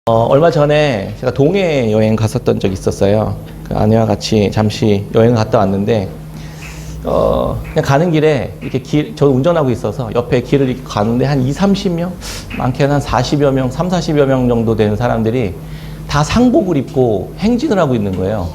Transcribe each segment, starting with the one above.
얼마 전에 제가 동해 여행 갔었던 적이 있었어요. 그 아내와 같이 잠시 여행을 갔다 왔는데, 그냥 가는 길에 이렇게 저는 운전하고 있어서 옆에 길을 이렇게 가는데 한 20, 30명? 많게는 한 40여 명, 3, 40여 명 정도 되는 사람들이 다 상복을 입고 행진을 하고 있는 거예요.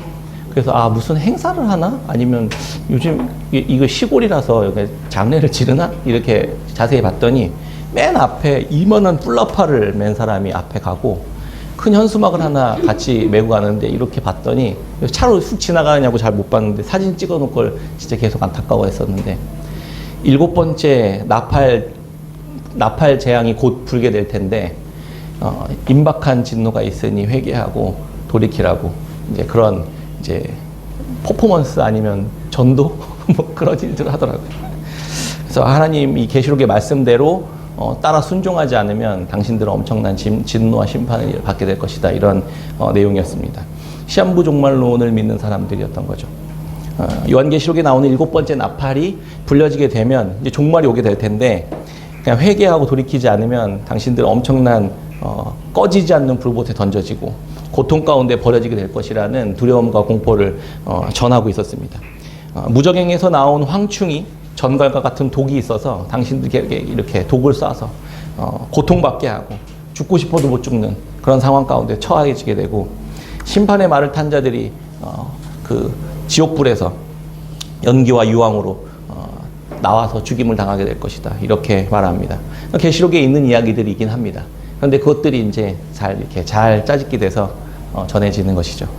그래서 무슨 행사를 하나? 아니면 요즘 이거 시골이라서 여기 장례를 지르나? 이렇게 자세히 봤더니 맨 앞에 이만한 뿔라파를 맨 사람이 앞에 가고 큰 현수막을 하나 같이 메고 가는데 이렇게 봤더니 차로 훅 지나가냐고 잘 못 봤는데 사진 찍어 놓을 걸 진짜 계속 안타까워 했었는데 7번째 나팔 재앙이 곧 불게 될 텐데 임박한 진노가 있으니 회개하고 돌이키라고 이제 그런 이제 퍼포먼스 아니면 전도 뭐 그런 일들을 하더라고요. 그래서 하나님 이 계시록의 말씀대로 따라 순종하지 않으면 당신들은 엄청난 진노와 심판을 받게 될 것이다. 이런 내용이었습니다. 시한부 종말론을 믿는 사람들이었던 거죠. 요한계시록에 나오는 7번째 나팔이 불려지게 되면 이제 종말이 오게 될 텐데 그냥 회개하고 돌이키지 않으면 당신들은 엄청난 꺼지지 않는 불못에 던져지고 고통 가운데 버려지게 될 것이라는 두려움과 공포를 전하고 있었습니다. 무적행에서 나온 황충이 전갈과 같은 독이 있어서 당신들에게 이렇게 독을 쏴서 고통받게 하고 죽고 싶어도 못 죽는 그런 상황 가운데 처하게 되고 심판의 말을 탄 자들이 그 지옥불에서 연기와 유황으로 나와서 죽임을 당하게 될 것이다. 이렇게 말합니다. 계시록에 있는 이야기들이긴 합니다. 그런데 그것들이 이제 이렇게 잘 짜집게 돼서 전해지는 것이죠.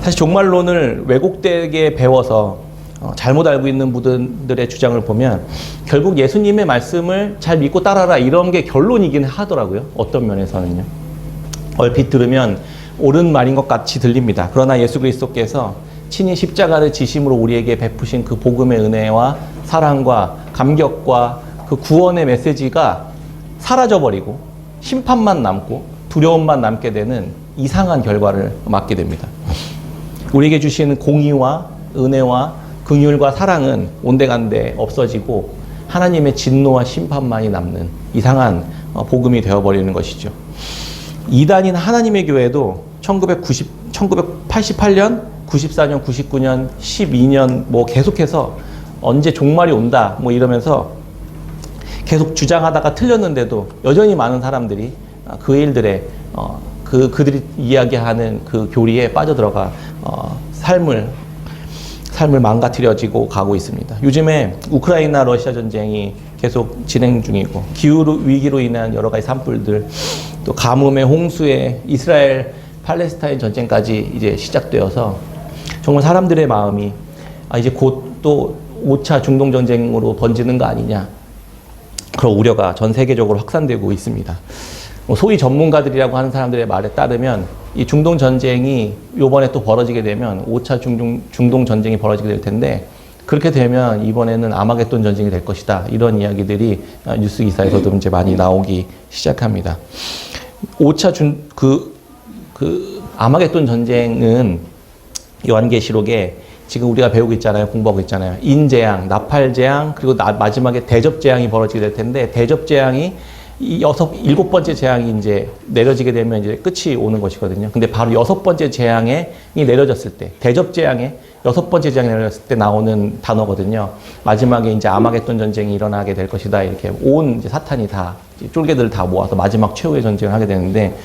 사실 종말론을 왜곡되게 배워서 잘못 알고 있는 분들의 주장을 보면 결국 예수님의 말씀을 잘 믿고 따라라 이런 게 결론이긴 하더라고요. 어떤 면에서는요. 얼핏 들으면 옳은 말인 것 같이 들립니다. 그러나 예수 그리스도께서 친히 십자가를 지심으로 우리에게 베푸신 그 복음의 은혜와 사랑과 감격과 그 구원의 메시지가 사라져버리고 심판만 남고 두려움만 남게 되는 이상한 결과를 맞게 됩니다. 우리에게 주시는 공의와 은혜와 긍휼과 사랑은 온데간데 없어지고 하나님의 진노와 심판만이 남는 이상한 복음이 되어버리는 것이죠. 이단인 하나님의 교회도 1988년, 94년, 99년, 12년 뭐 계속해서 언제 종말이 온다 뭐 이러면서 계속 주장하다가 틀렸는데도 여전히 많은 사람들이 그 일들에 그들이 이야기하는 그 교리에 빠져들어가 삶을 망가뜨려지고 가고 있습니다. 요즘에 우크라이나 러시아 전쟁이 계속 진행 중이고 기후위기로 인한 여러 가지 산불들 또 가뭄에 홍수에 이스라엘 팔레스타인 전쟁까지 이제 시작되어서 정말 사람들의 마음이 이제 곧 또 5차 중동 전쟁으로 번지는 거 아니냐 그런 우려가 전 세계적으로 확산되고 있습니다. 소위 전문가들이라고 하는 사람들의 말에 따르면 이 중동 전쟁이 요번에 또 벌어지게 되면 5차 중동 전쟁이 벌어지게 될 텐데 그렇게 되면 이번에는 아마겟돈 전쟁이 될 것이다. 이런 이야기들이 뉴스 기사에서도 이제 많이 나오기 시작합니다. 5차 아마겟돈 전쟁은 요한계시록에 지금 우리가 배우고 있잖아요. 공부하고 있잖아요. 인재앙, 나팔재앙, 그리고 마지막에 대접재앙이 벌어지게 될 텐데 대접재앙이 이 7번째 재앙이 이제 내려지게 되면 이제 끝이 오는 것이거든요. 근데 바로 6번째 재앙이 내려졌을 때, 대접 재앙에 6번째 재앙이 내려졌을 때 나오는 단어거든요. 마지막에 이제 아마겟돈 전쟁이 일어나게 될 것이다. 이렇게 온 이제 사탄이 다, 쫄개들을 다 모아서 마지막 최후의 전쟁을 하게 되는데,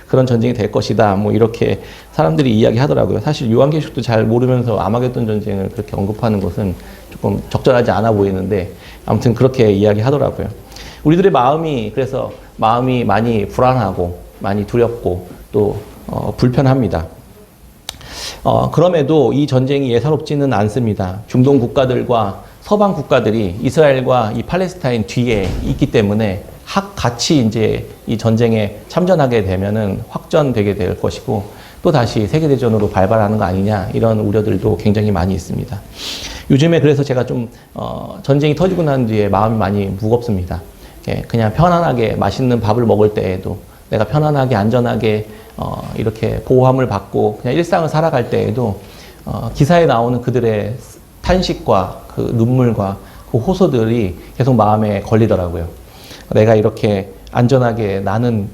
그런 전쟁이 될 것이다. 뭐 이렇게 사람들이 이야기 하더라고요. 사실 요한계시록도 잘 모르면서 아마겟돈 전쟁을 그렇게 언급하는 것은 조금 적절하지 않아 보이는데, 아무튼 그렇게 이야기 하더라고요. 우리들의 그래서 마음이 많이 불안하고 많이 두렵고 또 불편합니다. 그럼에도 이 전쟁이 예사롭지는 않습니다. 중동 국가들과 서방 국가들이 이스라엘과 이 팔레스타인 뒤에 있기 때문에 같이 이제 이 전쟁에 참전하게 되면은 확전되게 될 것이고 또 다시 세계대전으로 발발하는 거 아니냐 이런 우려들도 굉장히 많이 있습니다. 요즘에 그래서 제가 좀 전쟁이 터지고 난 뒤에 마음이 많이 무겁습니다. 그냥 편안하게 맛있는 밥을 먹을 때에도 내가 편안하게 안전하게 이렇게 보호함을 받고 그냥 일상을 살아갈 때에도 기사에 나오는 그들의 탄식과 그 눈물과 그 호소들이 계속 마음에 걸리더라고요. 내가 이렇게 안전하게 나는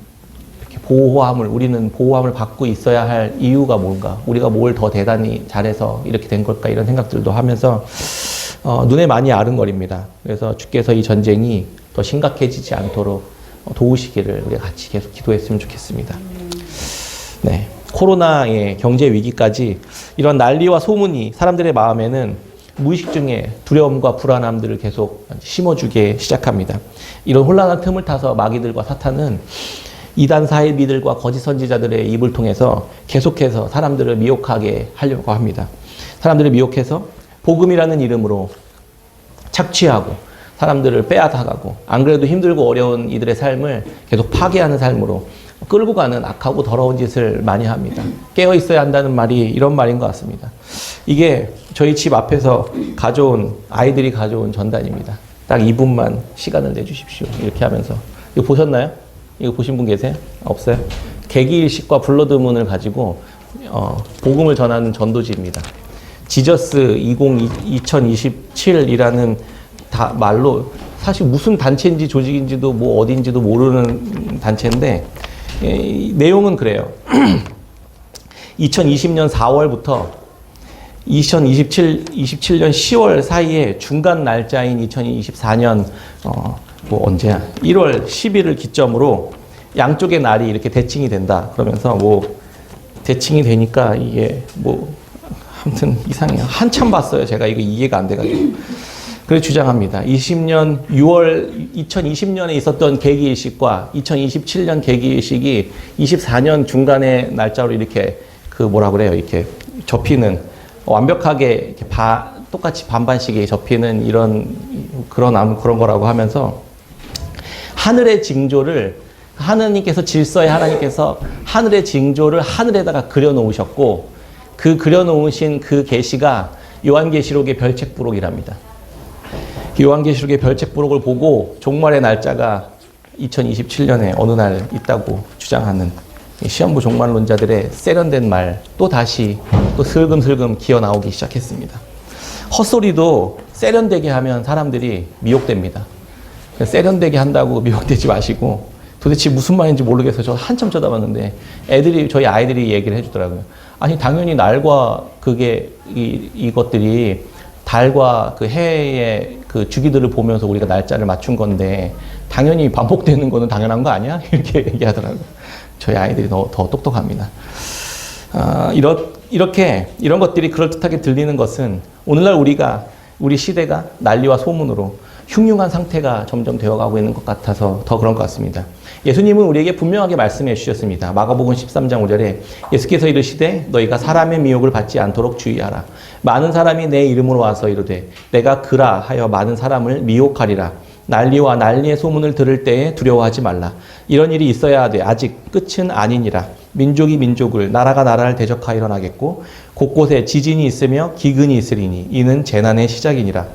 이렇게 우리는 보호함을 받고 있어야 할 이유가 뭔가, 우리가 뭘 더 대단히 잘해서 이렇게 된 걸까, 이런 생각들도 하면서 눈에 많이 아른거립니다. 그래서 주께서 이 전쟁이 더 심각해지지 않도록 도우시기를 우리가 같이 계속 기도했으면 좋겠습니다. 네. 코로나의 경제 위기까지 이런 난리와 소문이 사람들의 마음에는 무의식 중에 두려움과 불안함들을 계속 심어주게 시작합니다. 이런 혼란한 틈을 타서 마귀들과 사탄은 이단 사이비들과 거짓 선지자들의 입을 통해서 계속해서 사람들을 미혹하게 하려고 합니다. 사람들을 미혹해서 복음이라는 이름으로 착취하고 사람들을 빼앗아가고, 안 그래도 힘들고 어려운 이들의 삶을 계속 파괴하는 삶으로 끌고 가는 악하고 더러운 짓을 많이 합니다. 깨어 있어야 한다는 말이 이런 말인 것 같습니다. 이게 저희 집 앞에서 아이들이 가져온 전단입니다. 딱 2분만 시간을 내주십시오. 이렇게 하면서. 이거 보셨나요? 이거 보신 분 계세요? 없어요? 계기일식과 블러드문을 가지고 복음을 전하는 전도지입니다. 지저스 2027이라는 말로, 사실 무슨 단체인지 조직인지도 뭐 어딘지도 모르는 단체인데, 내용은 그래요. 2020년 4월부터 2027년 10월 사이에 중간 날짜인 2024년 뭐 언제야? 1월 10일을 기점으로 양쪽의 날이 이렇게 대칭이 된다. 그러면서 뭐 대칭이 되니까 이게 뭐 아무튼 이상해요. 한참 봤어요. 제가 이거 이해가 안 돼가지고. 그래 주장합니다. 2020년에 있었던 계기일식과 2027년 계기일식이 24년 중간의 날짜로 이렇게 이렇게 접히는, 완벽하게 이렇게 똑같이 반반씩이 접히는 그런 거라고 하면서, 하늘의 징조를, 하느님께서 질서의 하나님께서 하늘의 징조를 하늘에다가 그려놓으셨고, 그 그려놓으신 그 계시가 요한계시록의 별책부록이랍니다. 요한계시록의 별책부록을 보고 종말의 날짜가 2027년에 어느 날 있다고 주장하는 시험부 종말론자들의 세련된 말, 또 다시 슬금슬금 기어 나오기 시작했습니다. 헛소리도 세련되게 하면 사람들이 미혹됩니다. 세련되게 한다고 미혹되지 마시고, 도대체 무슨 말인지 모르겠어요. 저 한참 쳐다봤는데 저희 아이들이 얘기를 해주더라고요. 아니, 당연히 날과 이것들이 달과 그 해의 그 주기들을 보면서 우리가 날짜를 맞춘 건데, 당연히 반복되는 거는 당연한 거 아니야? 이렇게 얘기하더라고요. 저희 아이들이 더 똑똑합니다. 이런 것들이 그럴듯하게 들리는 것은, 오늘날 우리 시대가 난리와 소문으로 흉흉한 상태가 점점 되어가고 있는 것 같아서 더 그런 것 같습니다. 예수님은 우리에게 분명하게 말씀해 주셨습니다. 마가복음 13장 5절에 예수께서 이르시되 너희가 사람의 미혹을 받지 않도록 주의하라. 많은 사람이 내 이름으로 와서 이르되 내가 그라 하여 많은 사람을 미혹하리라. 난리와 난리의 소문을 들을 때에 두려워하지 말라. 이런 일이 있어야 하되 아직 끝은 아니니라. 민족이 민족을, 나라가 나라를 대적하여 일어나겠고 곳곳에 지진이 있으며 기근이 있으리니 이는 재난의 시작이니라.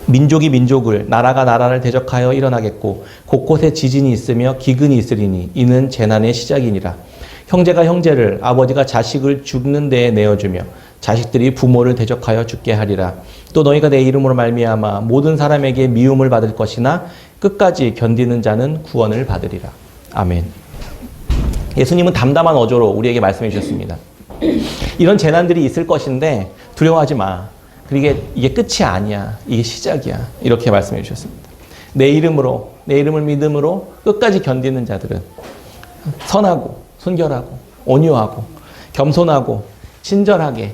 민족이 민족을, 나라가 나라를 대적하여 일어나겠고 곳곳에 지진이 있으며 기근이 있으리니 이는 재난의 시작이니라. 형제가 형제를, 아버지가 자식을 죽는 데에 내어주며 자식들이 부모를 대적하여 죽게 하리라. 또 너희가 내 이름으로 말미암아 모든 사람에게 미움을 받을 것이나 끝까지 견디는 자는 구원을 받으리라. 아멘. 예수님은 담담한 어조로 우리에게 말씀해 주셨습니다. 이런 재난들이 있을 것인데 두려워하지 마. 이게 끝이 아니야. 이게 시작이야. 이렇게 말씀해 주셨습니다. 내 이름을 믿음으로 끝까지 견디는 자들은 선하고 순결하고 온유하고 겸손하고 친절하게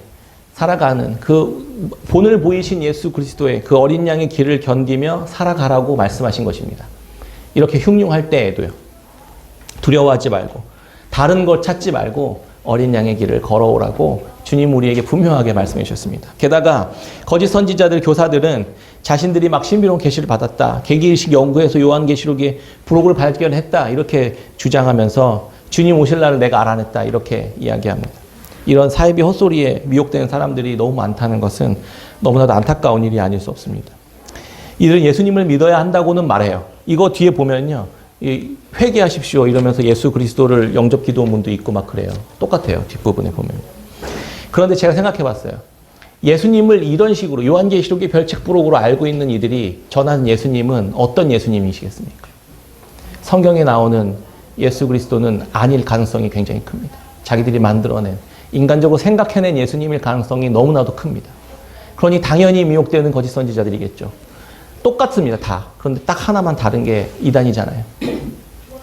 살아가는 그 본을 보이신 예수 그리스도의 그 어린 양의 길을 견디며 살아가라고 말씀하신 것입니다. 이렇게 흉흉할 때에도요. 두려워하지 말고 다른 것 찾지 말고 어린 양의 길을 걸어오라고 주님 우리에게 분명하게 말씀해 주셨습니다. 게다가 거짓 선지자들, 교사들은 자신들이 막 신비로운 계시를 받았다. 계기일식 연구해서 요한계시록의 부록을 발견했다. 이렇게 주장하면서 주님 오실 날을 내가 알아냈다. 이렇게 이야기합니다. 이런 사이비 헛소리에 미혹되는 사람들이 너무 많다는 것은 너무나도 안타까운 일이 아닐 수 없습니다. 이들은 예수님을 믿어야 한다고는 말해요. 이거 뒤에 보면요. 회개하십시오 이러면서 예수 그리스도를 영접 기도문도 있고 막 그래요. 똑같아요. 뒷부분에 보면. 그런데 제가 생각해 봤어요. 예수님을 이런 식으로 요한계시록의 별책부록으로 알고 있는 이들이 전하는 예수님은 어떤 예수님이시겠습니까? 성경에 나오는 예수 그리스도는 아닐 가능성이 굉장히 큽니다. 자기들이 만들어낸, 인간적으로 생각해낸 예수님일 가능성이 너무나도 큽니다. 그러니 당연히 미혹되는 거짓 선지자들이겠죠. 똑같습니다, 다. 그런데 딱 하나만 다른 게 이단이잖아요.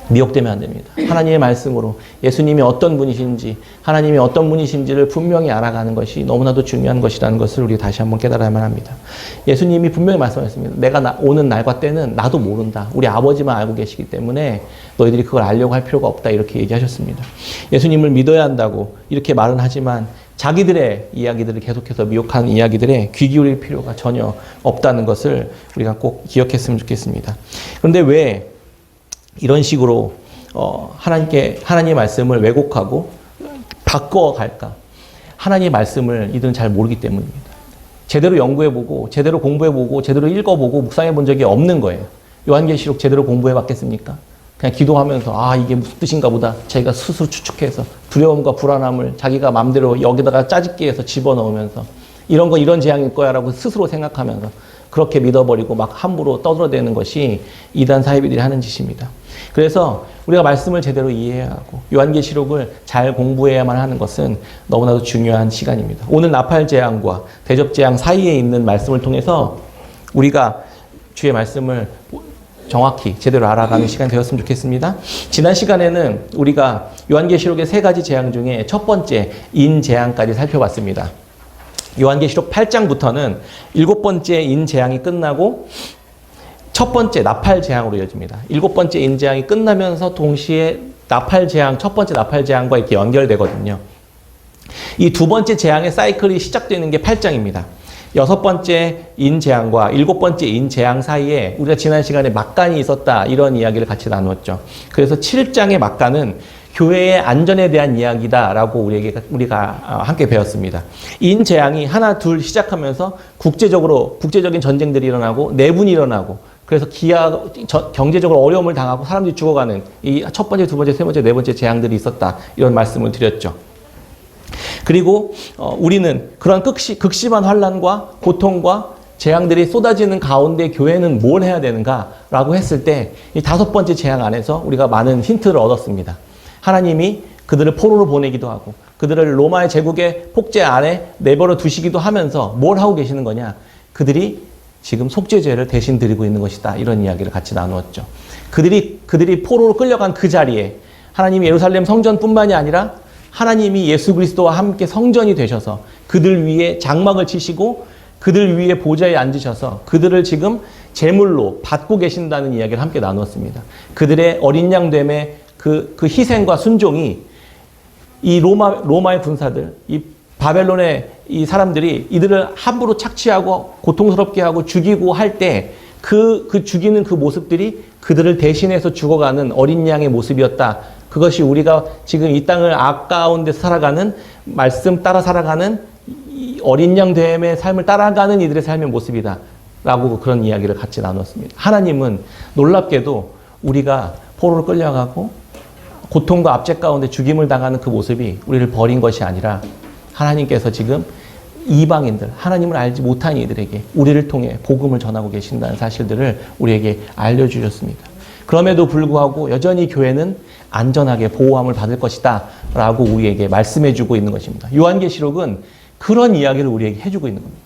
미혹되면 안 됩니다. 하나님의 말씀으로 예수님이 어떤 분이신지, 하나님이 어떤 분이신지를 분명히 알아가는 것이 너무나도 중요한 것이라는 것을 우리 다시 한번 깨달아야만 합니다. 예수님이 분명히 말씀하셨습니다. 내가 오는 날과 때는 나도 모른다. 우리 아버지만 알고 계시기 때문에 너희들이 그걸 알려고 할 필요가 없다. 이렇게 얘기하셨습니다. 예수님을 믿어야 한다고 이렇게 말은 하지만 자기들의 이야기들을 계속해서 미혹하는 이야기들에 귀 기울일 필요가 전혀 없다는 것을 우리가 꼭 기억했으면 좋겠습니다. 그런데 왜 이런 식으로 하나님의 말씀을 왜곡하고 바꿔갈까? 하나님의 말씀을 이들은 잘 모르기 때문입니다. 제대로 연구해보고 제대로 공부해보고 제대로 읽어보고 묵상해본 적이 없는 거예요. 요한계시록 제대로 공부해봤겠습니까? 그냥 기도하면서 이게 무슨 뜻인가 보다 자기가 스스로 추측해서 두려움과 불안함을 자기가 마음대로 여기다가 짜집기 해서 집어넣으면서 이런 재앙일 거야 라고 스스로 생각하면서 그렇게 믿어버리고 막 함부로 떠들어대는 것이 이단 사이비들이 하는 짓입니다. 그래서 우리가 말씀을 제대로 이해해야 하고 요한계시록을 잘 공부해야만 하는 것은 너무나도 중요한 시간입니다. 오늘 나팔 재앙과 대접 재앙 사이에 있는 말씀을 통해서 우리가 주의 말씀을 정확히 제대로 알아가는 시간이 되었으면 좋겠습니다. 지난 시간에는 우리가 요한계시록의 3가지 재앙 중에 첫 번째 인재앙까지 살펴봤습니다. 요한계시록 8장부터는 7번째 인재앙이 끝나고 첫 번째 나팔 재앙으로 이어집니다. 7번째 인재앙이 끝나면서 동시에 첫 번째 나팔 재앙과 이렇게 연결되거든요. 이 두 번째 재앙의 사이클이 시작되는 게 8장입니다. 6번째 인재앙과 7번째 인재앙 사이에 우리가 지난 시간에 막간이 있었다 이런 이야기를 같이 나누었죠. 그래서 7장의 막간은 교회의 안전에 대한 이야기다라고 우리가 함께 배웠습니다. 인재앙이 하나 둘 시작하면서 국제적인 전쟁들이 일어나고 내분이 일어나고 그래서 경제적으로 어려움을 당하고 사람들이 죽어가는 이 첫 번째, 두 번째, 세 번째, 네 번째 재앙들이 있었다 이런 말씀을 드렸죠. 그리고 우리는 그런 극심한 환난과 고통과 재앙들이 쏟아지는 가운데 교회는 뭘 해야 되는가라고 했을 때 이 5번째 재앙 안에서 우리가 많은 힌트를 얻었습니다. 하나님이 그들을 포로로 보내기도 하고 그들을 로마의 제국의 폭제 안에 내버려 두시기도 하면서 뭘 하고 계시는 거냐? 그들이 지금 속죄제를 대신 드리고 있는 것이다. 이런 이야기를 같이 나누었죠. 그들이 포로로 끌려간 그 자리에 하나님이 예루살렘 성전뿐만이 아니라 하나님이 예수 그리스도와 함께 성전이 되셔서 그들 위에 장막을 치시고 그들 위에 보좌에 앉으셔서 그들을 지금 제물로 받고 계신다는 이야기를 함께 나누었습니다. 그들의 어린 양됨의 그 희생과 순종이 이 로마의 군사들, 이 바벨론의 이 사람들이 이들을 함부로 착취하고 고통스럽게 하고 죽이고 할 때 그 죽이는 그 모습들이 그들을 대신해서 죽어가는 어린 양의 모습이었다. 그것이 우리가 지금 이 땅을 아까운 데서 살아가는 말씀 따라 살아가는 이 어린 양 됨의 삶을 따라가는 이들의 삶의 모습이다. 라고 그런 이야기를 같이 나눴습니다. 하나님은 놀랍게도 우리가 포로로 끌려가고 고통과 압제 가운데 죽임을 당하는 그 모습이 우리를 버린 것이 아니라 하나님께서 지금 이방인들, 하나님을 알지 못한 이들에게 우리를 통해 복음을 전하고 계신다는 사실들을 우리에게 알려주셨습니다. 그럼에도 불구하고 여전히 교회는 안전하게 보호함을 받을 것이다 라고 우리에게 말씀해주고 있는 것입니다. 요한계시록은 그런 이야기를 우리에게 해주고 있는 겁니다.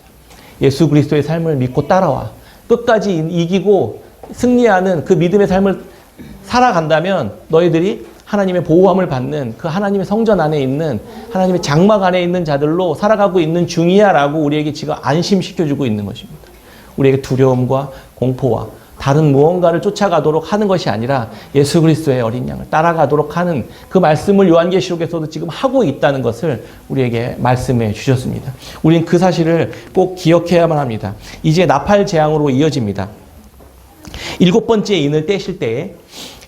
예수 그리스도의 삶을 믿고 따라와 끝까지 이기고 승리하는 그 믿음의 삶을 살아간다면 너희들이 하나님의 보호함을 받는 그 하나님의 성전 안에 있는 하나님의 장막 안에 있는 자들로 살아가고 있는 중이야 라고 우리에게 지금 안심시켜주고 있는 것입니다. 우리에게 두려움과 공포와 다른 무언가를 쫓아가도록 하는 것이 아니라 예수 그리스도의 어린 양을 따라가도록 하는 그 말씀을 요한계시록에서도 지금 하고 있다는 것을 우리에게 말씀해 주셨습니다. 우리는 그 사실을 꼭 기억해야만 합니다. 이제 나팔 재앙으로 이어집니다. 7번째 인을 떼실 때에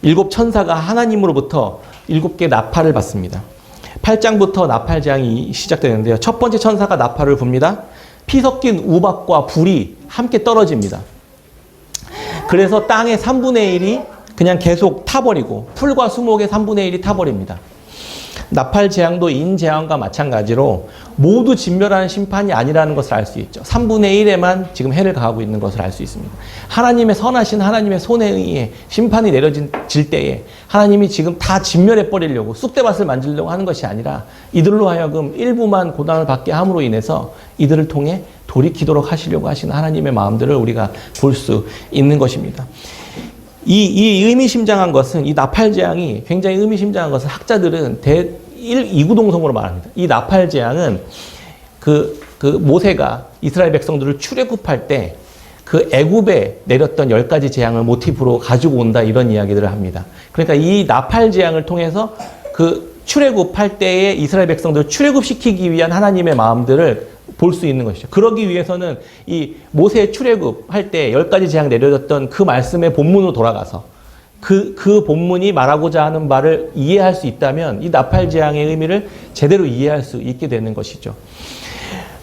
7 천사가 하나님으로부터 7개 나팔을 받습니다. 8장부터 나팔 재앙이 시작되는데요. 첫 번째 천사가 나팔을 붑니다. 피 섞인 우박과 불이 함께 떨어집니다. 그래서 땅의 3분의 1이 그냥 계속 타버리고 풀과 수목의 3분의 1이 타버립니다. 나팔 재앙도 인 재앙과 마찬가지로 모두 진멸하는 심판이 아니라는 것을 알 수 있죠. 3분의 1에만 지금 해를 가하고 있는 것을 알 수 있습니다. 하나님의 선하신 하나님의 손에 의해 심판이 내려질 때에 하나님이 지금 다 진멸해 버리려고 쑥대밭을 만들려고 하는 것이 아니라 이들로 하여금 일부만 고난을 받게 함으로 인해서 이들을 통해 돌이키도록 하시려고 하시는 하나님의 마음들을 우리가 볼 수 있는 것입니다. 이 의미심장한 것은, 이 나팔 재앙이 굉장히 의미심장한 것은 학자들은 이구동성으로 말합니다. 이 나팔 재앙은 그 모세가 이스라엘 백성들을 출애굽할 때 그 애굽에 내렸던 10가지 재앙을 모티브로 가지고 온다, 이런 이야기들을 합니다. 그러니까 이 나팔 재앙을 통해서 그 출애굽할 때에 이스라엘 백성들을 출애굽시키기 위한 하나님의 마음들을 볼 수 있는 것이죠. 그러기 위해서는 이 모세 출애굽할 때 10가지 재앙 내려졌던 그 말씀의 본문으로 돌아가서 그 본문이 말하고자 하는 바를 이해할 수 있다면 이 나팔 재앙의 의미를 제대로 이해할 수 있게 되는 것이죠.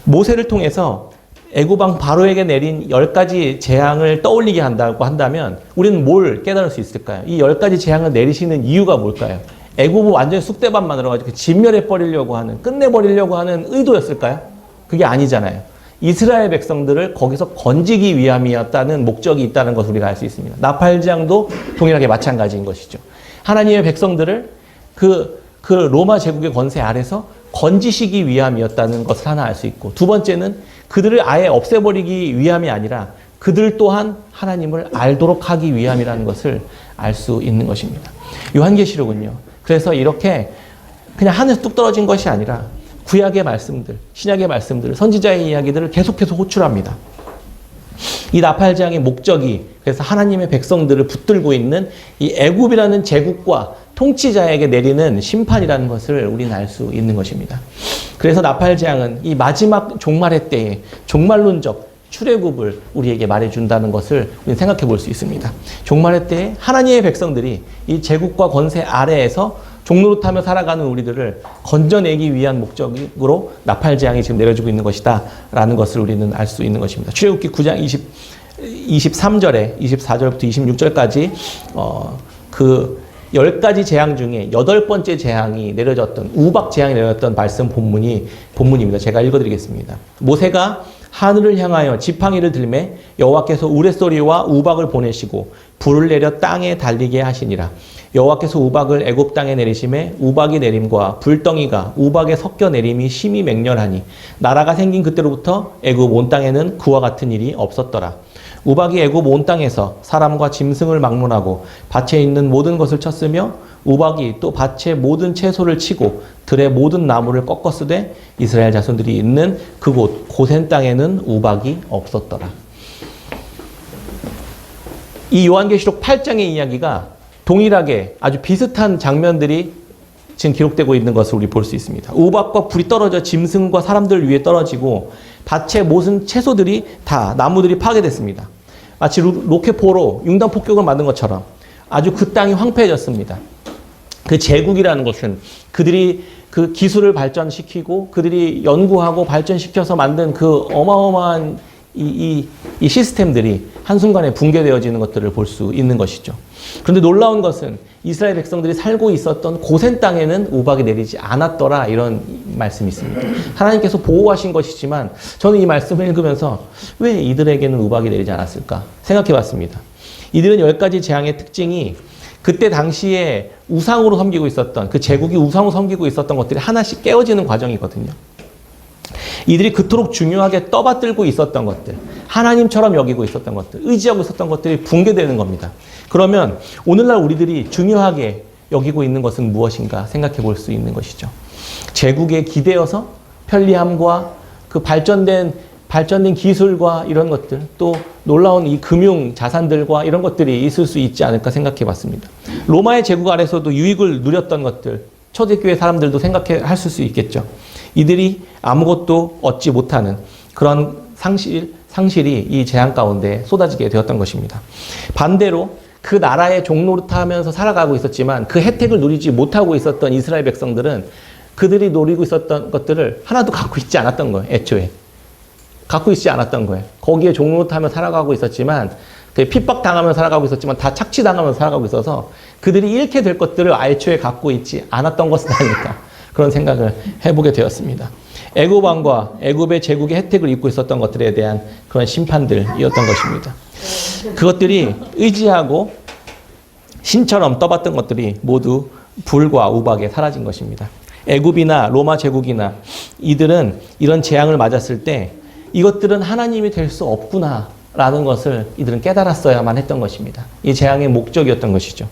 모세를 통해서 애굽 왕 바로에게 내린 10가지 재앙을 떠올리게 한다고 한다면 우리는 뭘 깨달을 수 있을까요? 이 10가지 재앙을 내리시는 이유가 뭘까요? 애굽을 완전히 쑥대밭 만들어가지고 진멸해 버리려고 하는, 끝내버리려고 하는 의도였을까요? 그게 아니잖아요. 이스라엘 백성들을 거기서 건지기 위함이었다는 목적이 있다는 것을 우리가 알 수 있습니다. 나팔 재앙도 동일하게 마찬가지인 것이죠. 하나님의 백성들을 그 로마 제국의 권세 아래서 건지시기 위함이었다는 것을 하나 알 수 있고, 두 번째는 그들을 아예 없애버리기 위함이 아니라 그들 또한 하나님을 알도록 하기 위함이라는 것을 알 수 있는 것입니다. 요한계시록은요, 그래서 이렇게 그냥 하늘에서 뚝 떨어진 것이 아니라 구약의 말씀들, 신약의 말씀들, 선지자의 이야기들을 계속해서 호출합니다. 이 나팔 재앙의 목적이 그래서 하나님의 백성들을 붙들고 있는 이 애굽이라는 제국과 통치자에게 내리는 심판이라는 것을 우리는 알 수 있는 것입니다. 그래서 나팔 재앙은 이 마지막 종말의 때에 종말론적 출애굽을 우리에게 말해준다는 것을 우리는 생각해 볼 수 있습니다. 종말의 때에 하나님의 백성들이 이 제국과 권세 아래에서 종노릇하며 살아가는 우리들을 건져내기 위한 목적으로 나팔 재앙이 지금 내려지고 있는 것이다 라는 것을 우리는 알 수 있는 것입니다. 출애굽기 9장 23절에 24절부터 26절까지 그 10가지 재앙 중에 8번째 재앙이 내려졌던, 우박 재앙이 내려졌던 말씀 본문입니다. 제가 읽어드리겠습니다. 모세가 하늘을 향하여 지팡이를 들매 여호와께서 우레소리와 우박을 보내시고 불을 내려 땅에 달리게 하시니라. 여호와께서 우박을 애굽 땅에 내리심에 우박이 내림과 불덩이가 우박에 섞여 내림이 심히 맹렬하니 나라가 생긴 그때로부터 애굽 온 땅에는 그와 같은 일이 없었더라. 우박이 애굽 온 땅에서 사람과 짐승을 막론하고 밭에 있는 모든 것을 쳤으며 우박이 또 밭의 모든 채소를 치고 들의 모든 나무를 꺾었으되 이스라엘 자손들이 있는 그곳 고센 땅에는 우박이 없었더라. 이 요한계시록 8장의 이야기가 동일하게 아주 비슷한 장면들이 지금 기록되고 있는 것을 우리 볼 수 있습니다. 우박과 불이 떨어져 짐승과 사람들 위에 떨어지고 밭의 모든 채소들이 다, 나무들이 파괴됐습니다. 마치 로켓포로 융단 폭격을 만든 것처럼 아주 그 땅이 황폐해졌습니다. 그 제국이라는 것은 그들이 그 기술을 발전시키고 그들이 연구하고 발전시켜서 만든 그 어마어마한 이 시스템들이 한순간에 붕괴되어지는 것들을 볼 수 있는 것이죠. 그런데 놀라운 것은 이스라엘 백성들이 살고 있었던 고센 땅에는 우박이 내리지 않았더라, 이런 말씀이 있습니다. 하나님께서 보호하신 것이지만 저는 이 말씀을 읽으면서 왜 이들에게는 우박이 내리지 않았을까 생각해 봤습니다. 이들은 10가지 재앙의 특징이 그때 당시에 우상으로 섬기고 있었던, 그 제국이 우상으로 섬기고 있었던 것들이 하나씩 깨어지는 과정이거든요. 이들이 그토록 중요하게 떠받들고 있었던 것들, 하나님처럼 여기고 있었던 것들, 의지하고 있었던 것들이 붕괴되는 겁니다. 그러면 오늘날 우리들이 중요하게 여기고 있는 것은 무엇인가 생각해 볼 수 있는 것이죠. 제국에 기대어서 편리함과 그 발전된 기술과 이런 것들, 또 놀라운 이 금융 자산들과 이런 것들이 있을 수 있지 않을까 생각해 봤습니다. 로마의 제국 아래서도 유익을 누렸던 것들, 초대교회 사람들도 생각할 수 있겠죠. 이들이 아무것도 얻지 못하는 그런 상실이 이 재앙 가운데 쏟아지게 되었던 것입니다. 반대로 그 나라의 종노릇하면서 살아가고 있었지만 그 혜택을 누리지 못하고 있었던 이스라엘 백성들은 그들이 노리고 있었던 것들을 하나도 갖고 있지 않았던 거예요. 애초에 갖고 있지 않았던 거예요. 거기에 종노릇하며 살아가고 있었지만, 핍박당하며 살아가고 있었지만 다 착취당하면서 살아가고 있어서 그들이 잃게 될 것들을 애초에 갖고 있지 않았던 것은 아닐까. 그런 생각을 해보게 되었습니다. 애굽 왕과 애굽의 제국의 혜택을 입고 있었던 것들에 대한 그런 심판들이었던 것입니다. 그것들이 의지하고 신처럼 떠봤던 것들이 모두 불과 우박에 사라진 것입니다. 애굽이나 로마 제국이나 이들은 이런 재앙을 맞았을 때 이것들은 하나님이 될 수 없구나 라는 것을 이들은 깨달았어야만 했던 것입니다. 이 재앙의 목적이었던 것이죠.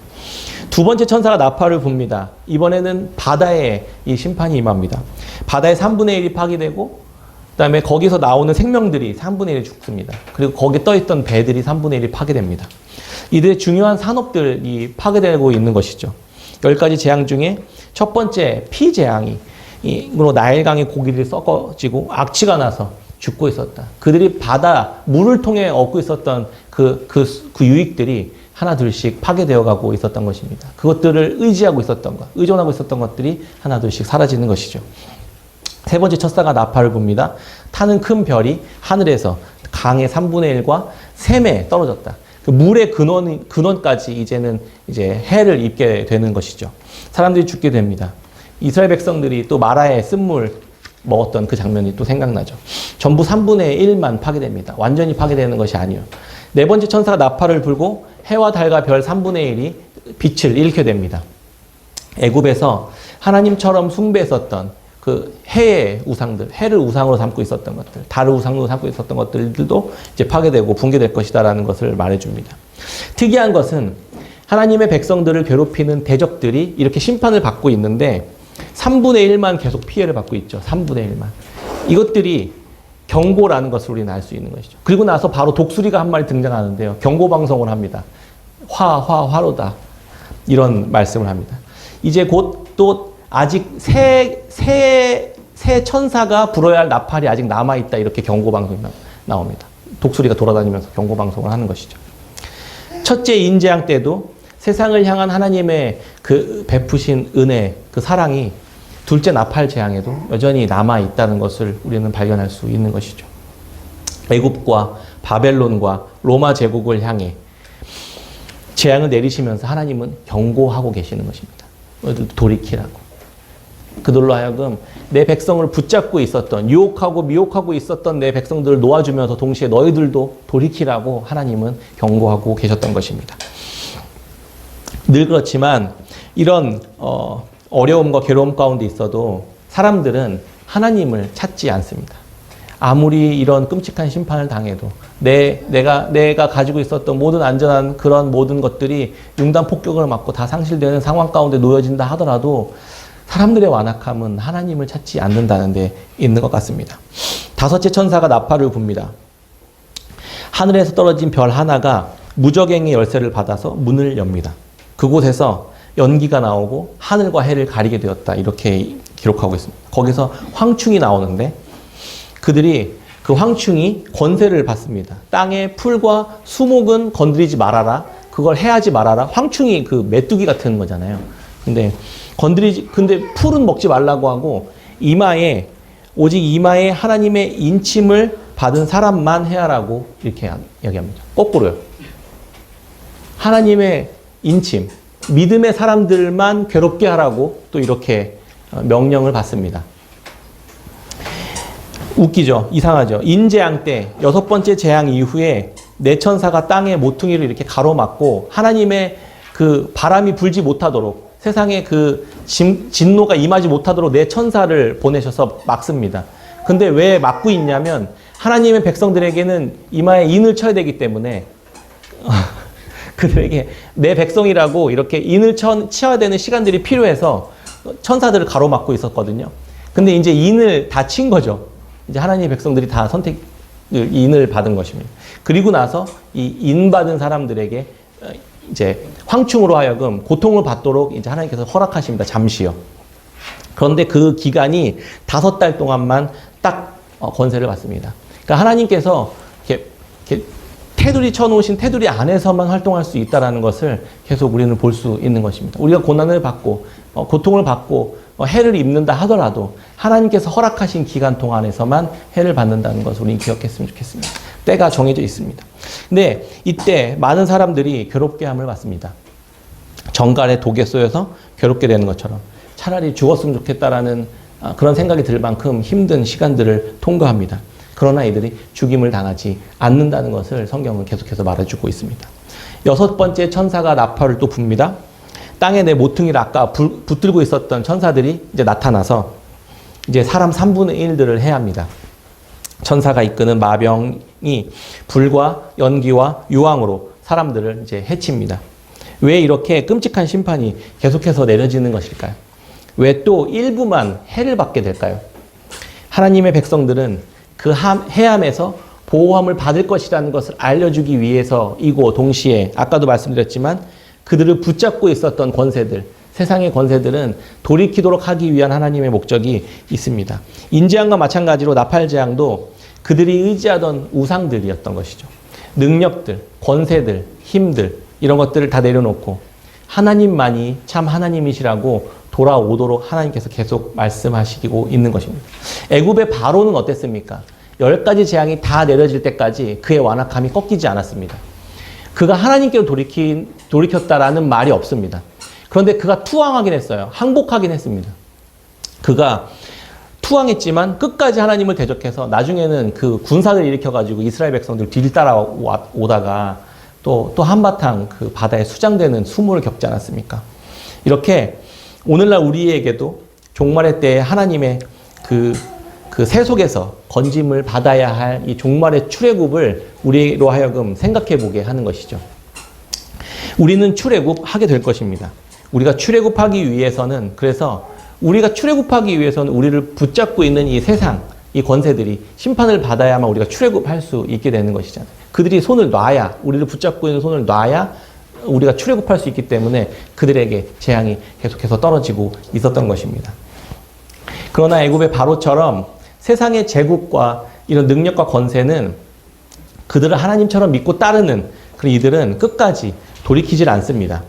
두 번째 천사가 나팔을 붑니다. 이번에는 바다에 이 심판이 임합니다. 바다의 3분의 1이 파괴되고 그다음에 거기서 나오는 생명들이 3분의 1이 죽습니다. 그리고 거기에 떠있던 배들이 3분의 1이 파괴됩니다. 이들의 중요한 산업들이 파괴되고 있는 것이죠. 10가지 재앙 중에 첫 번째 피재앙이 나일강의 고기를 썩어지고 악취가 나서 죽고 있었다. 그들이 바다 물을 통해 얻고 있었던 그 유익들이 하나 둘씩 파괴되어 가고 있었던 것입니다. 그것들을 의지하고 있었던 것, 의존하고 있었던 것들이 하나 둘씩 사라지는 것이죠. 세 번째 첫사가 나팔을 붑니다. 타는 큰 별이 하늘에서 강의 3분의 1과 샘에 떨어졌다. 그 물의 근원까지 이제는 이제 해를 입게 되는 것이죠. 사람들이 죽게 됩니다. 이스라엘 백성들이 또 마라의 쓴물 먹었던 그 장면이 또 생각나죠. 전부 3분의 1만 파괴됩니다. 완전히 파괴되는 것이 아니에요. 네 번째 천사가 나팔을 불고 해와 달과 별 3분의 1이 빛을 잃게 됩니다. 애굽에서 하나님처럼 숭배했었던 그 해의 우상들, 해를 우상으로 삼고 있었던 것들, 달을 우상으로 삼고 있었던 것들도 이제 파괴되고 붕괴될 것이다라는 것을 말해줍니다. 특이한 것은 하나님의 백성들을 괴롭히는 대적들이 이렇게 심판을 받고 있는데 3분의 1만 계속 피해를 받고 있죠. 3분의 1만. 이것들이 경고라는 것을 우리는 알 수 있는 것이죠. 그리고 나서 바로 독수리가 한 마리 등장하는데요. 경고 방송을 합니다. 화로다. 이런 말씀을 합니다. 이제 곧 또 아직 새 천사가 불어야 할 나팔이 아직 남아있다. 이렇게 경고 방송이 나옵니다. 독수리가 돌아다니면서 경고 방송을 하는 것이죠. 첫째 인재앙 때도 세상을 향한 하나님의 그 베푸신 은혜, 그 사랑이 둘째 나팔 재앙에도 여전히 남아있다는 것을 우리는 발견할 수 있는 것이죠. 애굽과 바벨론과 로마 제국을 향해 재앙을 내리시면서 하나님은 경고하고 계시는 것입니다. 너희들도 돌이키라고. 그들로 하여금 내 백성을 붙잡고 있었던, 유혹하고 미혹하고 있었던 내 백성들을 놓아주면서 동시에 너희들도 돌이키라고 하나님은 경고하고 계셨던 것입니다. 늘 그렇지만 이런 어려움과 괴로움 가운데 있어도 사람들은 하나님을 찾지 않습니다. 아무리 이런 끔찍한 심판을 당해도 내가 가지고 있었던 모든 안전한 그런 모든 것들이 융단 폭격을 맞고 다 상실되는 상황 가운데 놓여진다 하더라도 사람들의 완악함은 하나님을 찾지 않는다는 데 있는 것 같습니다. 다섯째 천사가 나팔을 붑니다. 하늘에서 떨어진 별 하나가 무저갱의 열쇠를 받아서 문을 엽니다. 그곳에서 연기가 나오고 하늘과 해를 가리게 되었다. 이렇게 기록하고 있습니다. 거기서 황충이 나오는데 그들이 그 황충이 권세를 받습니다. 땅의 풀과 수목은 건드리지 말아라. 그걸 해하지 말아라. 황충이 그 메뚜기 같은 거잖아요. 근데 풀은 먹지 말라고 하고 오직 이마에 하나님의 인침을 받은 사람만 해하라고 이렇게 이야기합니다. 거꾸로요. 하나님의 인침, 믿음의 사람들만 괴롭게 하라고 또 이렇게 명령을 받습니다. 웃기죠? 이상하죠? 인재앙 때 6번째 재앙 이후에 네 천사가 땅의 모퉁이를 이렇게 가로막고 하나님의 그 바람이 불지 못하도록 세상에 그 진노가 임하지 못하도록 네 천사를 보내셔서 막습니다. 근데 왜 막고 있냐면 하나님의 백성들에게는 이마에 인을 쳐야 되기 때문에 그들에게 내 백성이라고 이렇게 인을 쳐야 되는 시간들이 필요해서 천사들을 가로막고 있었거든요. 근데 이제 인을 다 친 거죠. 이제 하나님의 백성들이 다 인을 받은 것입니다. 그리고 나서 이 인 받은 사람들에게 이제 황충으로 하여금 고통을 받도록 이제 하나님께서 허락하십니다. 잠시요. 그런데 그 기간이 5달 동안만 딱 권세를 받습니다. 그러니까 하나님께서 이렇게 테두리 쳐놓으신 테두리 안에서만 활동할 수 있다는 것을 계속 우리는 볼 수 있는 것입니다. 우리가 고난을 받고 고통을 받고 해를 입는다 하더라도 하나님께서 허락하신 기간 동안에서만 해를 받는다는 것을 우리는 기억했으면 좋겠습니다. 때가 정해져 있습니다. 근데 이때 많은 사람들이 괴롭게 함을 받습니다. 정갈의 독에 쏘여서 괴롭게 되는 것처럼 차라리 죽었으면 좋겠다라는 그런 생각이 들 만큼 힘든 시간들을 통과합니다. 그러나 이들이 죽임을 당하지 않는다는 것을 성경은 계속해서 말해주고 있습니다. 6번째 천사가 나팔을 또 붑니다. 땅에 내 모퉁이를 아까 붙들고 있었던 천사들이 이제 나타나서 이제 사람 3분의 1들을 해합니다. 천사가 이끄는 마병이 불과 연기와 유황으로 사람들을 이제 해칩니다. 왜 이렇게 끔찍한 심판이 계속해서 내려지는 것일까요? 왜 또 일부만 해를 받게 될까요? 하나님의 백성들은 그 해함에서 보호함을 받을 것이라는 것을 알려주기 위해서이고 동시에 아까도 말씀드렸지만 그들을 붙잡고 있었던 권세들, 세상의 권세들은 돌이키도록 하기 위한 하나님의 목적이 있습니다. 인재앙과 마찬가지로 나팔재앙도 그들이 의지하던 우상들이었던 것이죠. 능력들, 권세들, 힘들 이런 것들을 다 내려놓고 하나님만이 참 하나님이시라고 돌아오도록 하나님께서 계속 말씀하시고 있는 것입니다. 애굽의 바로는 어땠습니까? 10가지 재앙이 다 내려질 때까지 그의 완악함이 꺾이지 않았습니다. 그가 하나님께로 돌이켰다라는 말이 없습니다. 그런데 그가 투항하긴 했어요. 항복하긴 했습니다. 그가 투항했지만 끝까지 하나님을 대적해서 나중에는 그 군사를 일으켜가지고 이스라엘 백성들 뒤를 따라오다가 또 한바탕 그 바다에 수장되는 수모를 겪지 않았습니까? 이렇게 오늘날 우리에게도 종말의 때에 하나님의 그 세속에서 건짐을 받아야 할 이 종말의 출애굽을 우리로 하여금 생각해 보게 하는 것이죠. 우리는 출애굽하게 될 것입니다. 우리가 출애굽하기 위해서는 우리가 출애굽하기 위해서는 우리를 붙잡고 있는 이 세상, 이 권세들이 심판을 받아야만 우리가 출애굽할 수 있게 되는 것이잖아요. 그들이 손을 놔야, 우리를 붙잡고 있는 손을 놔야 우리가 출애굽할 수 있기 때문에 그들에게 재앙이 계속해서 떨어지고 있었던 것입니다. 그러나 애굽의 바로처럼 세상의 제국과 이런 능력과 권세는 그들을 하나님처럼 믿고 따르는 그런 이들은 끝까지 돌이키질 않습니다.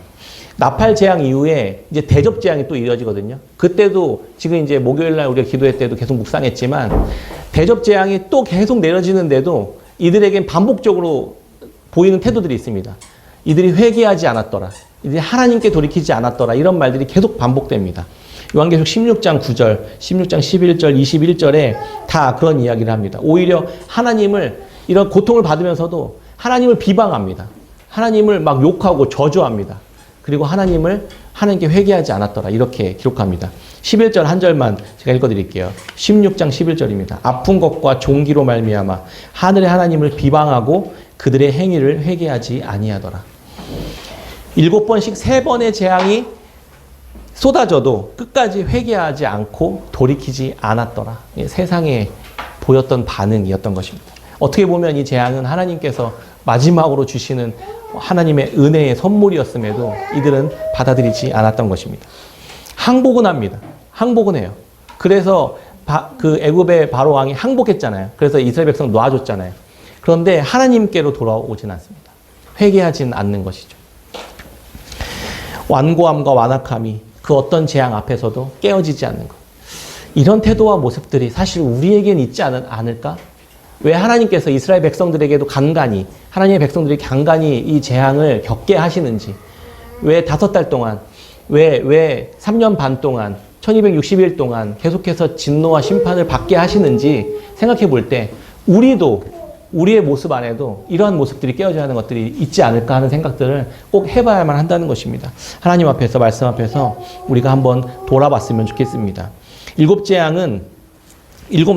나팔 재앙 이후에 이제 대접 재앙이 또 이어지거든요. 그때도 지금 이제 목요일 날 우리가 기도회 때도 계속 묵상했지만 대접 재앙이 또 계속 내려지는데도 이들에겐 반복적으로 보이는 태도들이 있습니다. 이들이 회개하지 않았더라. 이들이 하나님께 돌이키지 않았더라. 이런 말들이 계속 반복됩니다. 요한계시록 16장 9절, 16장 11절, 21절에 다 그런 이야기를 합니다. 오히려 하나님을 이런 고통을 받으면서도 하나님을 비방합니다. 하나님을 막 욕하고 저주합니다. 그리고 하나님께 회개하지 않았더라. 이렇게 기록합니다. 11절 한 절만 제가 읽어드릴게요. 16장 11절입니다. 아픈 것과 종기로 말미암아 하늘의 하나님을 비방하고 그들의 행위를 회개하지 아니하더라. 7번씩 3번의 재앙이 쏟아져도 끝까지 회개하지 않고 돌이키지 않았더라. 세상에 보였던 반응이었던 것입니다. 어떻게 보면 이 재앙은 하나님께서 마지막으로 주시는 하나님의 은혜의 선물이었음에도 이들은 받아들이지 않았던 것입니다. 항복은 합니다. 항복은 해요. 그래서 그 애굽의 바로 왕이 항복했잖아요. 그래서 이스라엘 백성 놔줬잖아요. 그런데 하나님께로 돌아오진 않습니다. 회개하진 않는 것이죠. 완고함과 완악함이 그 어떤 재앙 앞에서도 깨어지지 않는 것. 이런 태도와 모습들이 사실 우리에겐 있지 않을까? 왜 하나님께서 이스라엘 백성들에게도 간간히, 하나님의 백성들이 간간히 이 재앙을 겪게 하시는지, 왜 5달 동안, 왜 3년 반 동안, 1260일 동안 계속해서 진노와 심판을 받게 하시는지 생각해 볼 때, 우리의 모습 안에도 이러한 모습들이 깨어져야 하는 것들이 있지 않을까 하는 생각들을 꼭 해봐야만 한다는 것입니다. 하나님 앞에서, 말씀 앞에서 우리가 한번 돌아봤으면 좋겠습니다. 7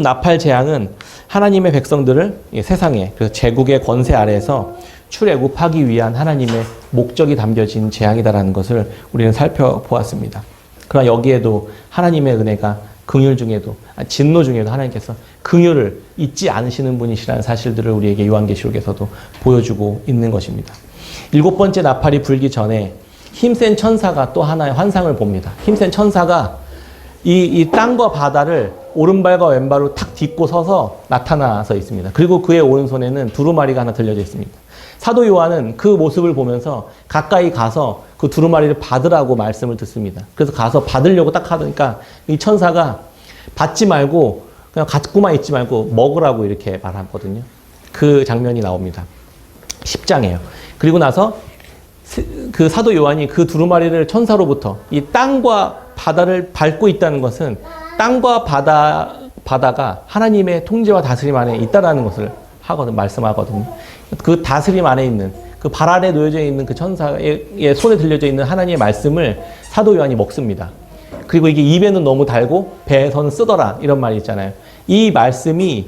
나팔 재앙은 하나님의 백성들을 세상에, 그래서 제국의 권세 아래에서 출애굽하기 위한 하나님의 목적이 담겨진 재앙이다라는 것을 우리는 살펴보았습니다. 그러나 여기에도 하나님의 은혜가 긍휼 중에도, 진노 중에도 하나님께서 긍휼을 잊지 않으시는 분이시라는 사실들을 우리에게 요한계시록에서도 보여주고 있는 것입니다. 7번째 나팔이 불기 전에 힘센 천사가 또 하나의 환상을 봅니다. 힘센 천사가 이 땅과 바다를 오른발과 왼발로 탁 딛고 서서 나타나서 있습니다. 그리고 그의 오른손에는 두루마리가 하나 들려져 있습니다. 사도 요한은 그 모습을 보면서 가까이 가서 그 두루마리를 받으라고 말씀을 듣습니다. 그래서 가서 받으려고 딱 하니까 이 천사가 받지 말고 그냥 갖고만 있지 말고 먹으라고 이렇게 말하거든요. 그 장면이 나옵니다. 10장이에요. 그리고 나서 그 사도 요한이 그 두루마리를 천사로부터 이 땅과 바다를 밟고 있다는 것은 땅과 바다가 하나님의 통제와 다스림 안에 있다라는 것을 말씀하거든요. 그 다스림 안에 있는, 그 발 아래 놓여져 있는 그 천사의 손에 들려져 있는 하나님의 말씀을 사도 요한이 먹습니다. 그리고 이게 입에는 너무 달고 배에서는 쓰더라, 이런 말이 있잖아요. 이 말씀이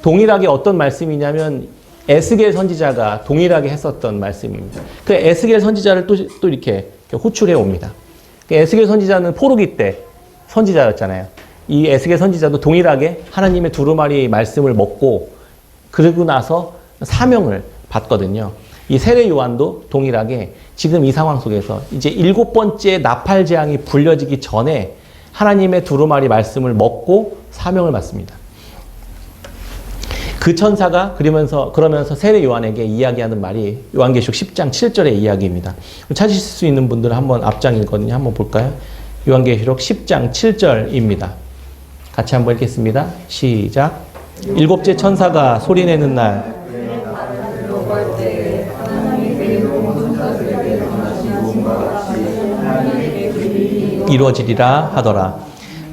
동일하게 어떤 말씀이냐면 에스겔 선지자가 동일하게 했었던 말씀입니다. 그 에스겔 선지자를 또 이렇게 호출해 옵니다. 에스겔 선지자는 포로기 때 선지자였잖아요. 이 에스겔 선지자도 동일하게 하나님의 두루마리 말씀을 먹고 그러고 나서 사명을 받거든요. 이 세례 요한도 동일하게 지금 이 상황 속에서 이제 7번째 나팔 재앙이 불려지기 전에 하나님의 두루마리 말씀을 먹고 사명을 받습니다. 그 천사가 그러면서 세례 요한에게 이야기하는 말이 요한계시록 10장 7절의 이야기입니다. 찾으실 수 있는 분들은 한번 앞장 읽거든요. 한번 볼까요? 요한계시록 10장 7절입니다. 같이 한번 읽겠습니다. 시작. 7째 천사가 소리내는 날 이루어지리라 하더라.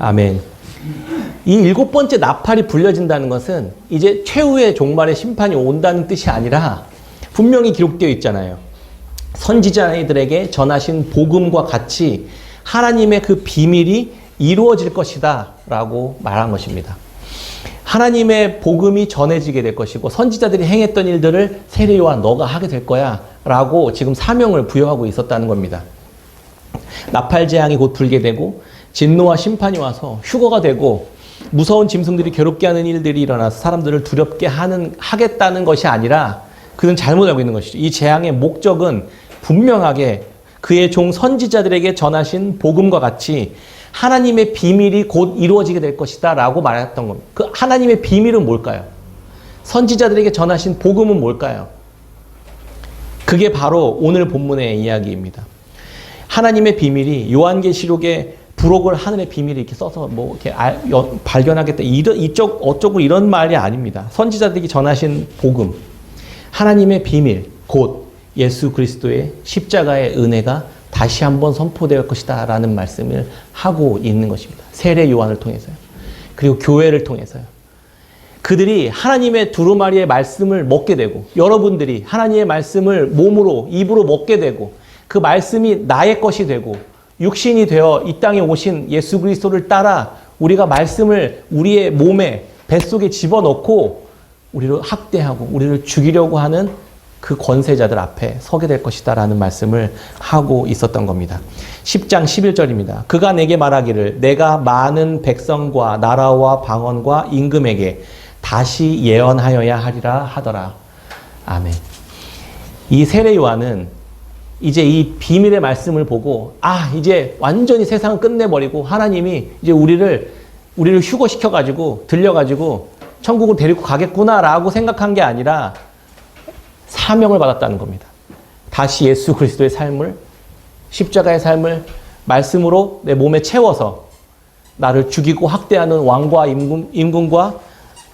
아멘. 이 7번째 나팔이 불려진다는 것은 이제 최후의 종말의 심판이 온다는 뜻이 아니라 분명히 기록되어 있잖아요. 선지자들에게 전하신 복음과 같이 하나님의 그 비밀이 이루어질 것이다 라고 말한 것입니다. 하나님의 복음이 전해지게 될 것이고 선지자들이 행했던 일들을 세례 요한 너가 하게 될 거야 라고 지금 사명을 부여하고 있었다는 겁니다. 나팔 재앙이 곧 불게 되고 진노와 심판이 와서 휴거가 되고 무서운 짐승들이 괴롭게 하는 일들이 일어나서 사람들을 두렵게 하겠다는 것이 아니라 그는 잘못 알고 있는 것이죠. 이 재앙의 목적은 분명하게 그의 종 선지자들에게 전하신 복음과 같이 하나님의 비밀이 곧 이루어지게 될 것이다 라고 말했던 겁니다. 그 하나님의 비밀은 뭘까요? 선지자들에게 전하신 복음은 뭘까요? 그게 바로 오늘 본문의 이야기입니다. 하나님의 비밀이 요한계시록에 부록을 하늘의 비밀을 이렇게 써서 이렇게 발견하겠다. 이쪽 어쩌고 이런 말이 아닙니다. 선지자들에게 전하신 복음, 하나님의 비밀, 곧 예수 그리스도의 십자가의 은혜가 다시 한번 선포될 것이다 라는 말씀을 하고 있는 것입니다. 세례 요한을 통해서요. 그리고 교회를 통해서요. 그들이 하나님의 두루마리의 말씀을 먹게 되고 여러분들이 하나님의 말씀을 몸으로 입으로 먹게 되고 그 말씀이 나의 것이 되고 육신이 되어 이 땅에 오신 예수 그리스도를 따라 우리가 말씀을 우리의 몸에 뱃속에 집어넣고 우리를 학대하고 우리를 죽이려고 하는 그 권세자들 앞에 서게 될 것이다 라는 말씀을 하고 있었던 겁니다. 10장 11절입니다. 그가 내게 말하기를 내가 많은 백성과 나라와 방언과 임금에게 다시 예언하여야 하리라 하더라. 아멘. 이 세례 요한은 이제 이 비밀의 말씀을 보고 이제 완전히 세상을 끝내버리고 하나님이 이제 우리를 휴거시켜가지고 들려가지고 천국으로 데리고 가겠구나라고 생각한 게 아니라 사명을 받았다는 겁니다. 다시 예수 그리스도의 삶을, 십자가의 삶을 말씀으로 내 몸에 채워서 나를 죽이고 학대하는 왕과 임금과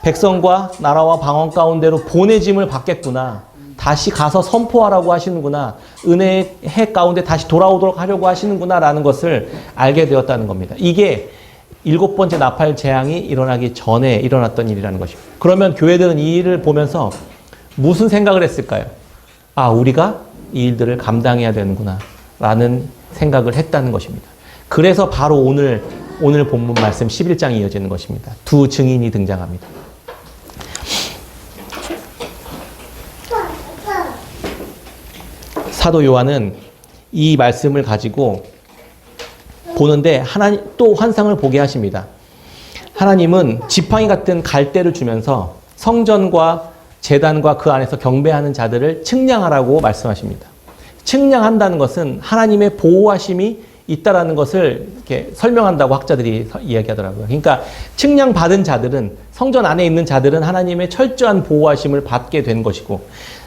백성과 나라와 방언 가운데로 보내짐을 받겠구나. 다시 가서 선포하라고 하시는구나. 은혜의 해 가운데 다시 돌아오도록 하려고 하시는구나 라는 것을 알게 되었다는 겁니다. 이게 7번째 나팔 재앙이 일어나기 전에 일어났던 일이라는 것입니다. 그러면 교회들은 이 일을 보면서 무슨 생각을 했을까요? 우리가 이 일들을 감당해야 되는구나 라는 생각을 했다는 것입니다. 그래서 바로 오늘 본문 말씀 11장이 이어지는 것입니다. 두 증인이 등장합니다. 사도 요한은 이 말씀을 가지고 보는데 하나님 또 환상을 보게 하십니다. 하나님은 지팡이 같은 갈대를 주면서 성전과 제단과 그 안에서 경배하는 자들을 측량하라고 말씀하십니다. 측량한다는 것은 하나님의 보호하심이 있다라는 것을 이렇게 설명한다고 학자들이 이야기하더라고요. 그러니까 측량받은 자들은 성전 안에 있는 자들은 하나님의 철저한 보호하심을 받게 된 것이고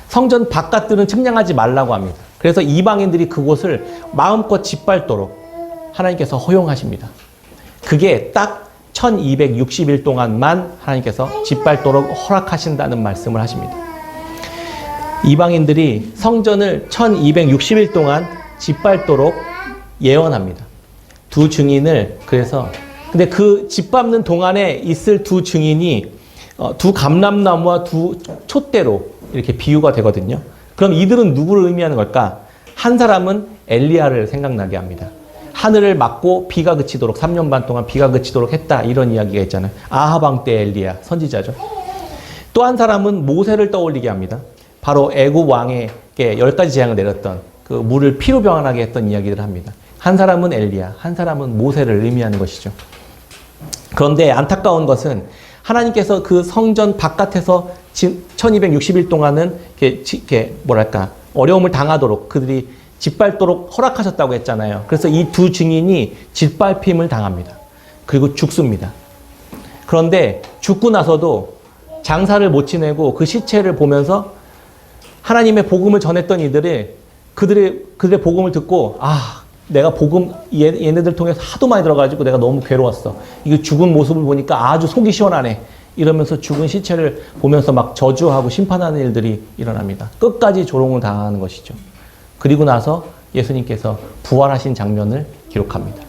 성전 바깥들은 측량하지 말라고 합니다. 그래서 이방인들이 그곳을 마음껏 짓밟도록 하나님께서 허용하십니다. 그게 딱 1260일 동안만 하나님께서 짓밟도록 허락하신다는 말씀을 하십니다. 이방인들이 성전을 1260일 동안 짓밟도록 예언합니다. 두 증인을 그래서 근데 그 집 밟는 동안에 있을 두 증인이 두 감람나무와 두 촛대로 이렇게 비유가 되거든요. 그럼 이들은 누구를 의미하는 걸까? 한 사람은 엘리야를 생각나게 합니다. 하늘을 막고 비가 그치도록 3년 반 동안 비가 그치도록 했다 이런 이야기가 있잖아요. 아합 왕 때 엘리야 선지자죠. 또 한 사람은 모세를 떠올리게 합니다. 바로 애굽 왕에게 10가지 재앙을 내렸던 그 물을 피로 변하게 했던 이야기를 합니다. 한 사람은 엘리야, 한 사람은 모세를 의미하는 것이죠. 그런데 안타까운 것은 하나님께서 그 성전 바깥에서 1260일 동안은 이렇게 뭐랄까 어려움을 당하도록 그들이 짓밟도록 허락하셨다고 했잖아요. 그래서 이 두 증인이 짓밟힘을 당합니다. 그리고 죽습니다. 그런데 죽고 나서도 장사를 못 지내고 그 시체를 보면서 하나님의 복음을 전했던 이들이 그들의 복음을 듣고 내가 복음 얘네들 통해서 하도 많이 들어가지고 내가 너무 괴로웠어. 이거 죽은 모습을 보니까 아주 속이 시원하네. 이러면서 죽은 시체를 보면서 막 저주하고 심판하는 일들이 일어납니다. 끝까지 조롱을 당하는 것이죠. 그리고 나서 예수님께서 부활하신 장면을 기록합니다.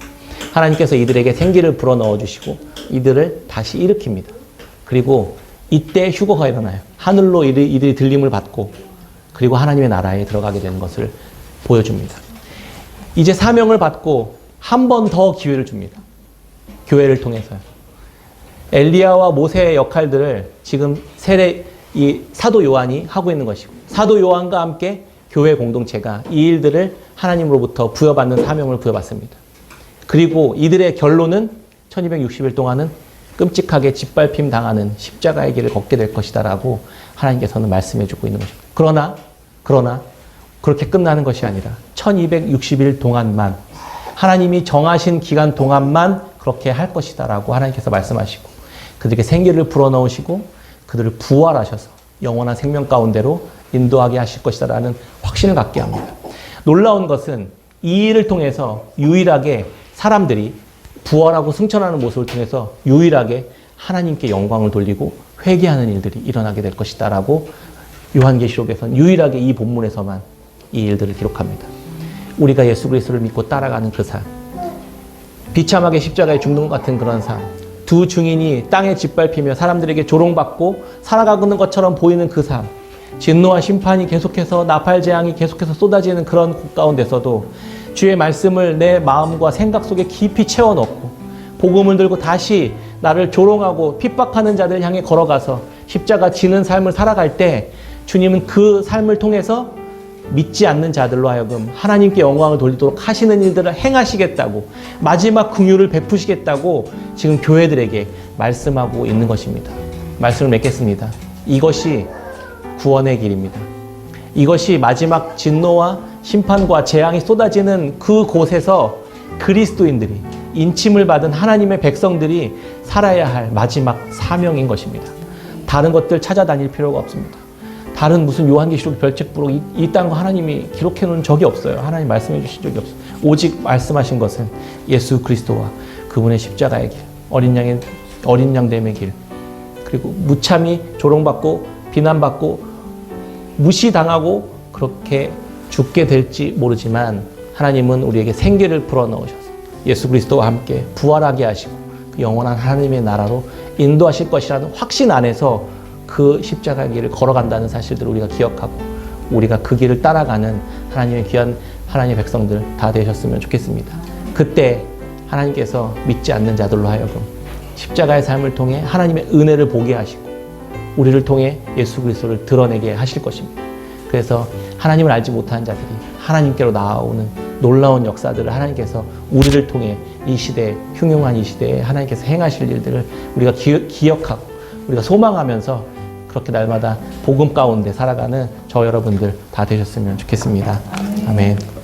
하나님께서 이들에게 생기를 불어넣어 주시고 이들을 다시 일으킵니다. 그리고 이때 휴거가 일어나요. 하늘로 이들이 들림을 받고 그리고 하나님의 나라에 들어가게 되는 것을 보여줍니다. 이제 사명을 받고 한 번 더 기회를 줍니다. 교회를 통해서요. 엘리야와 모세의 역할들을 지금 이 사도 요한이 하고 있는 것이고 사도 요한과 함께 교회 공동체가 이 일들을 하나님으로부터 부여받는 사명을 부여받습니다. 그리고 이들의 결론은 1260일 동안은 끔찍하게 짓밟힘 당하는 십자가의 길을 걷게 될 것이다 라고 하나님께서는 말씀해 주고 있는 것입니다. 그러나 그렇게 끝나는 것이 아니라 1260일 동안만 하나님이 정하신 기간 동안만 그렇게 할 것이다 라고 하나님께서 말씀하시고 그들에게 생기를 불어넣으시고 그들을 부활하셔서 영원한 생명 가운데로 인도하게 하실 것이다 라는 확신을 갖게 합니다. 놀라운 것은 이 일을 통해서 유일하게 사람들이 부활하고 승천하는 모습을 통해서 유일하게 하나님께 영광을 돌리고 회개하는 일들이 일어나게 될 것이다 라고 요한계시록에서는 유일하게 이 본문에서만 이 일들을 기록합니다. 우리가 예수 그리스도를 믿고 따라가는 그 삶, 비참하게 십자가에 죽는 것 같은 그런 삶, 두 증인이 땅에 짓밟히며 사람들에게 조롱받고 살아가는 것처럼 보이는 그 삶, 진노와 심판이 계속해서 나팔 재앙이 계속해서 쏟아지는 그런 곳 가운데서도 주의 말씀을 내 마음과 생각 속에 깊이 채워넣고 복음을 들고 다시 나를 조롱하고 핍박하는 자들 향해 걸어가서 십자가 지는 삶을 살아갈 때 주님은 그 삶을 통해서 믿지 않는 자들로 하여금 하나님께 영광을 돌리도록 하시는 일들을 행하시겠다고 마지막 긍휼을 베푸시겠다고 지금 교회들에게 말씀하고 있는 것입니다. 말씀을 맺겠습니다. 이것이 구원의 길입니다. 이것이 마지막 진노와 심판과 재앙이 쏟아지는 그 곳에서 그리스도인들이 인침을 받은 하나님의 백성들이 살아야 할 마지막 사명인 것입니다. 다른 것들 찾아다닐 필요가 없습니다. 다른 무슨 요한계시록 별책부록 이딴 거 하나님이 기록해 놓은 적이 없어요. 하나님 말씀해 주신 적이 없어요. 오직 말씀하신 것은 예수 그리스도와 그분의 십자가의 길, 어린 양됨의 길, 그리고 무참히 조롱받고 비난받고 무시당하고 그렇게 죽게 될지 모르지만 하나님은 우리에게 생기를 불어넣으셔서 예수 그리스도와 함께 부활하게 하시고 그 영원한 하나님의 나라로 인도하실 것이라는 확신 안에서 그 십자가의 길을 걸어간다는 사실들을 우리가 기억하고 우리가 그 길을 따라가는 하나님의 귀한 하나님의 백성들 다 되셨으면 좋겠습니다. 그때 하나님께서 믿지 않는 자들로 하여금 십자가의 삶을 통해 하나님의 은혜를 보게 하시고 우리를 통해 예수 그리스도를 드러내게 하실 것입니다. 그래서 하나님을 알지 못하는 자들이 하나님께로 나아오는 놀라운 역사들을 하나님께서 우리를 통해 이 시대에 흉흉한 이 시대에 하나님께서 행하실 일들을 우리가 기억하고 우리가 소망하면서 그렇게 날마다 복음 가운데 살아가는 저 여러분들 다 되셨으면 좋겠습니다. 아멘.